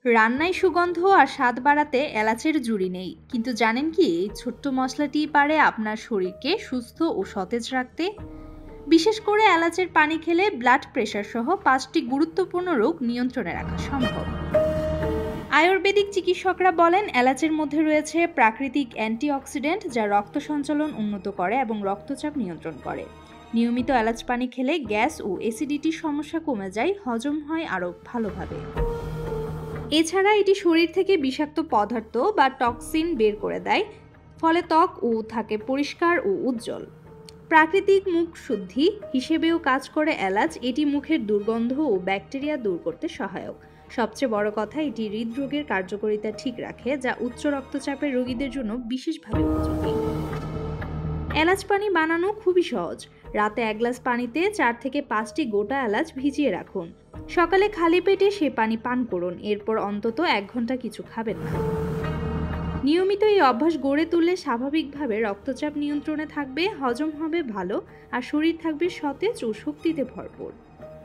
রান্নায় সুগন্ধ আর স্বাদ বাড়াতে এলাচের জুড়ি নেই, কিন্তু জানেন কি এই ছোট্ট মশলাটি পারে আপনার শরীরকে সুস্থ ও সতেজ রাখতে। বিশেষ করে এলাচের পানি খেলে ব্লাড প্রেশার সহ 5টি গুরুত্বপূর্ণ রোগ নিয়ন্ত্রণে রাখা সম্ভব। আয়ুর্বেদিক চিকিৎসকরা বলেন এলাচের মধ্যে রয়েছে প্রাকৃতিক অ্যান্টিঅক্সিডেন্ট যা রক্ত সঞ্চালন উন্নত করে এবং রক্তচাপ নিয়ন্ত্রণ করে। নিয়মিত এলাচ পানি খেলে গ্যাস ও অ্যাসিডিটির সমস্যা কমে যায়, হজম হয় আরও ভালোভাবে। এছাড়া এটি শরীর থেকে বিষাক্ত পদার্থ বা টক্সিন বের করে দেয়, ফলে ত্বক ও থাকে পরিষ্কার ও উজ্জ্বল। প্রাকৃতিক মুখ শুদ্ধি হিসেবেও কাজ করে এলাচ, এটি মুখের দুর্গন্ধ ও ব্যাকটেরিয়া দূর করতে সহায়ক। সবচেয়ে বড় কথা, এটি হৃদরোগের কার্যকারিতা ঠিক রাখে, যা উচ্চ রক্তচাপের রোগীদের জন্য বিশেষভাবে উপযোগী। এলাচ পানি বানানো খুবই সহজ। রাতে 1 গ্লাস পানিতে 4 থেকে 5টি গোটা এলাচ ভিজিয়ে রাখুন। সকালে খালি পেটে সে পানি পান করুন, এরপর অন্তত 1 ঘন্টা কিছু খাবেন না। নিয়মিত এই অভ্যাস গড়ে তুললে স্বাভাবিকভাবে রক্তচাপ নিয়ন্ত্রণে থাকবে, হজম হবে ভালো, আর শরীর থাকবে সতেজ ও শক্তিতে ভরপুর।